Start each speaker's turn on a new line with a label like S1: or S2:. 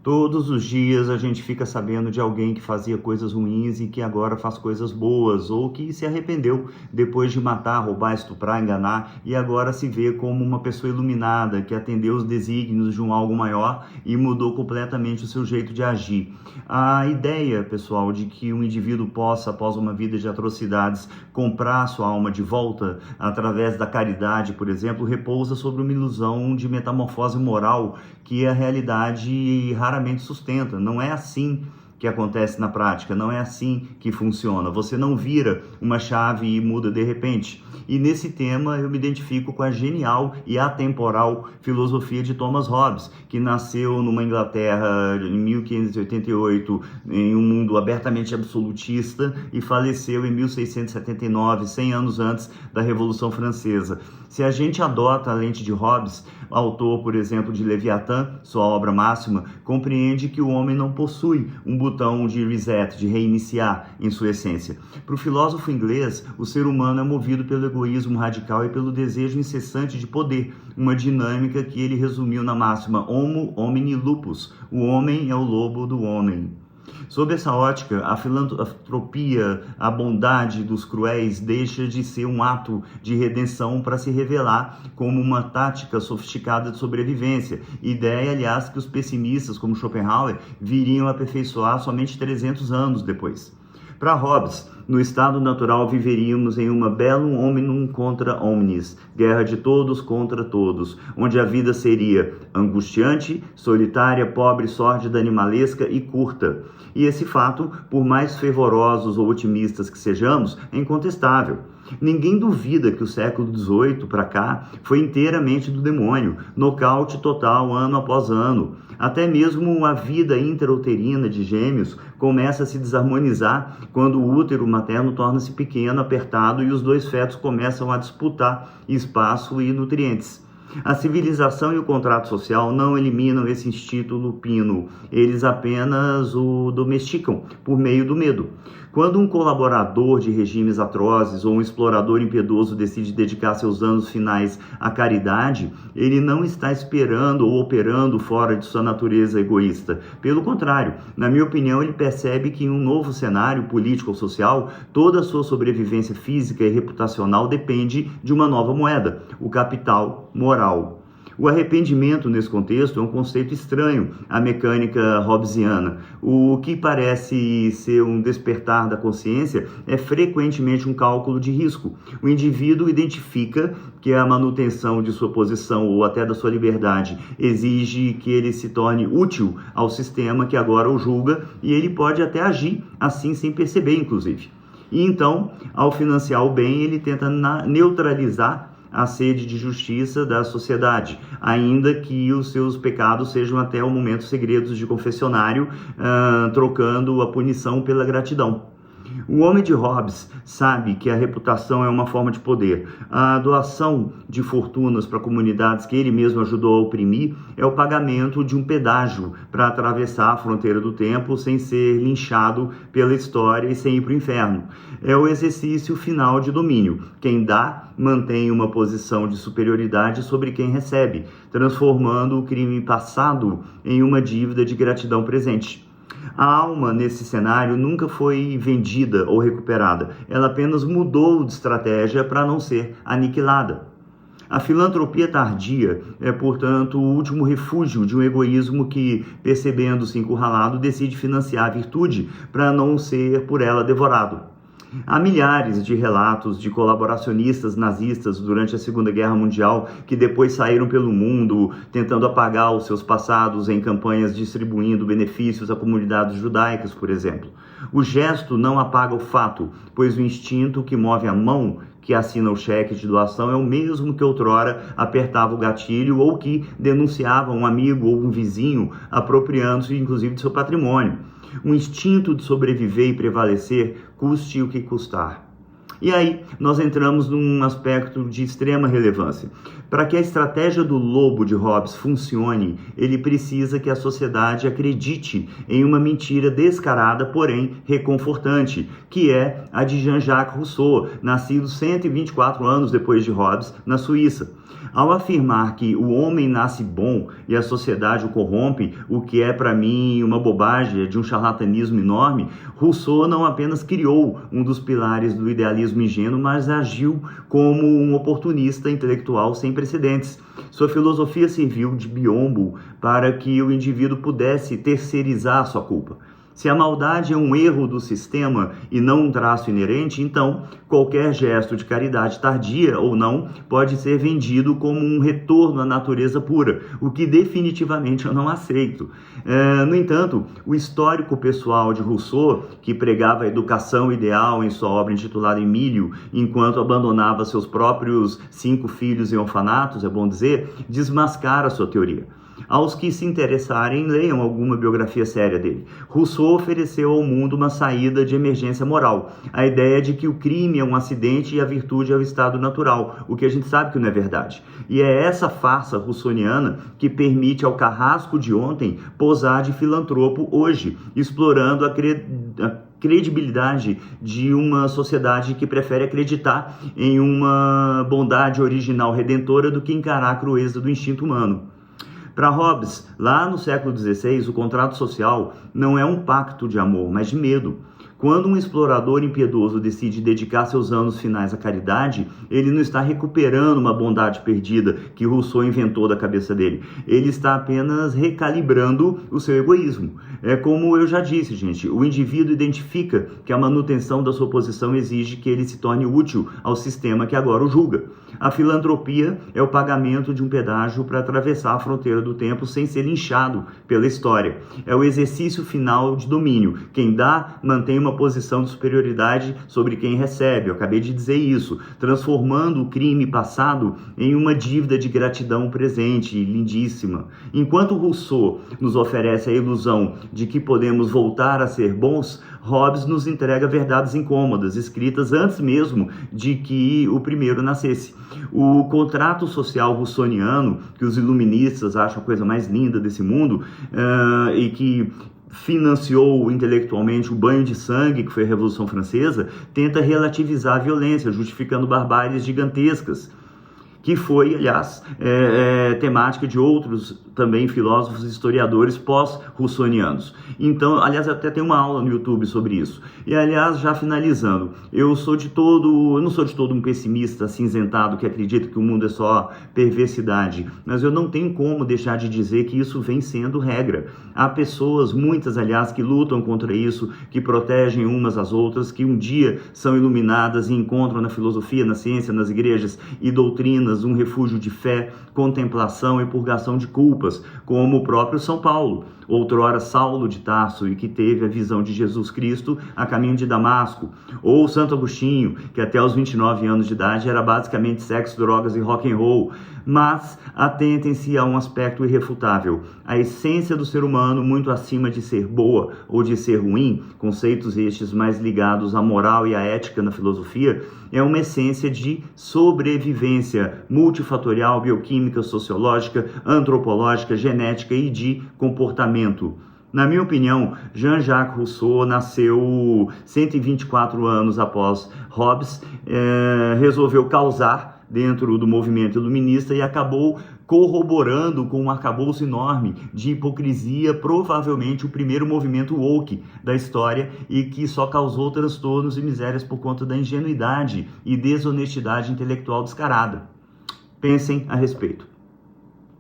S1: Todos os dias a gente fica sabendo de alguém que fazia coisas ruins e que agora faz coisas boas, ou que se arrependeu depois de matar, roubar, estuprar, enganar e agora se vê como uma pessoa iluminada que atendeu os desígnios de um algo maior e mudou completamente o seu jeito de agir. A ideia, pessoal, de que um indivíduo possa, após uma vida de atrocidades, comprar sua alma de volta através da caridade, por exemplo, repousa sobre uma ilusão de metamorfose moral que a realidade raramente sustenta. Não é assim que acontece na prática, não é assim que funciona. Você não vira uma chave e muda de repente. E nesse tema eu me identifico com a genial e atemporal filosofia de Thomas Hobbes, que nasceu numa Inglaterra em 1588, em um mundo abertamente absolutista, e faleceu em 1679, 100 anos antes da Revolução Francesa. Se a gente adota a lente de Hobbes, autor, por exemplo, de Leviatã, sua obra máxima, compreende que o homem não possui um botão de reset, de reiniciar em sua essência. Para o filósofo inglês, o ser humano é movido pelo egoísmo radical e pelo desejo incessante de poder, uma dinâmica que ele resumiu na máxima Homo homini lupus, o homem é o lobo do homem. Sob essa ótica, a filantropia, a bondade dos cruéis deixa de ser um ato de redenção para se revelar como uma tática sofisticada de sobrevivência. Ideia, aliás, que os pessimistas como Schopenhauer viriam aperfeiçoar somente 300 anos depois. Para Hobbes, no estado natural viveríamos em uma bellum hominum contra omnes, guerra de todos contra todos, onde a vida seria angustiante, solitária, pobre, sórdida, animalesca e curta. E esse fato, por mais fervorosos ou otimistas que sejamos, é incontestável. Ninguém duvida que o século XVIII para cá foi inteiramente do demônio, nocaute total ano após ano. Até mesmo a vida intrauterina de gêmeos começa a se desarmonizar quando o útero materno torna-se pequeno, apertado e os dois fetos começam a disputar espaço e nutrientes. A civilização e o contrato social não eliminam esse instinto lupino, eles apenas o domesticam por meio do medo. Quando um colaborador de regimes atrozes ou um explorador impiedoso decide dedicar seus anos finais à caridade, ele não está esperando ou operando fora de sua natureza egoísta. Pelo contrário, na minha opinião, ele percebe que em um novo cenário político ou social, toda a sua sobrevivência física e reputacional depende de uma nova moeda, o capital moral. O arrependimento, nesse contexto, é um conceito estranho à mecânica hobbesiana. O que parece ser um despertar da consciência é frequentemente um cálculo de risco. O indivíduo identifica que a manutenção de sua posição ou até da sua liberdade exige que ele se torne útil ao sistema que agora o julga e ele pode até agir assim sem perceber, inclusive. E então, ao financiar o bem, ele tenta neutralizar a sede de justiça da sociedade, ainda que os seus pecados sejam até o momento segredos de confessionário, trocando a punição pela gratidão. O homem de Hobbes sabe que a reputação é uma forma de poder. A doação de fortunas para comunidades que ele mesmo ajudou a oprimir é o pagamento de um pedágio para atravessar a fronteira do tempo sem ser linchado pela história e sem ir para o inferno. É o exercício final de domínio. Quem dá mantém uma posição de superioridade sobre quem recebe, transformando o crime passado em uma dívida de gratidão presente. A alma, nesse cenário, nunca foi vendida ou recuperada. Ela apenas mudou de estratégia para não ser aniquilada. A filantropia tardia é, portanto, o último refúgio de um egoísmo que, percebendo-se encurralado, decide financiar a virtude para não ser por ela devorado. Há milhares de relatos de colaboracionistas nazistas durante a Segunda Guerra Mundial que depois saíram pelo mundo tentando apagar os seus passados em campanhas distribuindo benefícios a comunidades judaicas, por exemplo. O gesto não apaga o fato, pois o instinto que move a mão que assina o cheque de doação é o mesmo que outrora apertava o gatilho ou que denunciava um amigo ou um vizinho apropriando-se inclusive de seu patrimônio. Um instinto de sobreviver e prevalecer, custe o que custar. E aí, nós entramos num aspecto de extrema relevância. Para que a estratégia do lobo de Hobbes funcione, ele precisa que a sociedade acredite em uma mentira descarada, porém reconfortante, que é a de Jean-Jacques Rousseau, nascido 124 anos depois de Hobbes, na Suíça. Ao afirmar que o homem nasce bom e a sociedade o corrompe, o que é para mim uma bobagem, de um charlatanismo enorme, Rousseau não apenas criou um dos pilares do idealismo ingênuo, mas agiu como um oportunista intelectual sem precedentes. Sua filosofia serviu de biombo para que o indivíduo pudesse terceirizar sua culpa. Se a maldade é um erro do sistema e não um traço inerente, então qualquer gesto de caridade tardia ou não pode ser vendido como um retorno à natureza pura, o que definitivamente eu não aceito. No entanto, o histórico pessoal de Rousseau, que pregava a educação ideal em sua obra intitulada Emílio, enquanto abandonava seus próprios 5 filhos em orfanatos, é bom dizer, desmascara sua teoria. Aos que se interessarem, leiam alguma biografia séria dele. Rousseau ofereceu ao mundo uma saída de emergência moral. A ideia de que o crime é um acidente e a virtude é o estado natural, o que a gente sabe que não é verdade. E é essa farsa russoniana que permite ao carrasco de ontem posar de filantropo hoje, explorando a credibilidade de uma sociedade que prefere acreditar em uma bondade original redentora do que encarar a crueza do instinto humano. Para Hobbes, lá no século XVI, o contrato social não é um pacto de amor, mas de medo. Quando um explorador impiedoso decide dedicar seus anos finais à caridade, ele não está recuperando uma bondade perdida que Rousseau inventou da cabeça dele. Ele está apenas recalibrando o seu egoísmo. É como eu já disse, gente, o indivíduo identifica que a manutenção da sua posição exige que ele se torne útil ao sistema que agora o julga. A filantropia é o pagamento de um pedágio para atravessar a fronteira do tempo sem ser linchado pela história. É o exercício final de domínio. Quem dá mantém uma posição de superioridade sobre quem recebe. Eu acabei de dizer isso, transformando o crime passado em uma dívida de gratidão presente, lindíssima. Enquanto Rousseau nos oferece a ilusão de que podemos voltar a ser bons, Hobbes nos entrega verdades incômodas, escritas antes mesmo de que o primeiro nascesse. O contrato social russoniano, que os iluministas acham a coisa mais linda desse mundo, e que financiou intelectualmente o banho de sangue, que foi a Revolução Francesa, tenta relativizar a violência, justificando barbáries gigantescas, que foi, aliás, temática de outros também filósofos e historiadores pós-russonianos. Então, aliás, até tem uma aula no YouTube sobre isso. E, aliás, já finalizando, eu não sou de todo um pessimista acinzentado que acredita que o mundo é só perversidade, mas eu não tenho como deixar de dizer que isso vem sendo regra. Há pessoas, muitas, aliás, que lutam contra isso, que protegem umas às outras, que um dia são iluminadas e encontram na filosofia, na ciência, nas igrejas e doutrinas um refúgio de fé, contemplação e purgação de culpas, como o próprio São Paulo, outrora Saulo de Tarso, e que teve a visão de Jesus Cristo a caminho de Damasco, ou Santo Agostinho, que até os 29 anos de idade era basicamente sexo, drogas e rock and roll. Mas atentem-se a um aspecto irrefutável: a essência do ser humano, muito acima de ser boa ou de ser ruim, conceitos estes mais ligados à moral e à ética na filosofia, é uma essência de sobrevivência multifatorial, bioquímica, sociológica, antropológica, genética e de comportamento. Na minha opinião, Jean-Jacques Rousseau nasceu 124 anos após Hobbes, resolveu causar dentro do movimento iluminista e acabou corroborando com um arcabouço enorme de hipocrisia, provavelmente o primeiro movimento woke da história, e que só causou transtornos e misérias por conta da ingenuidade e desonestidade intelectual descarada. Pensem a respeito.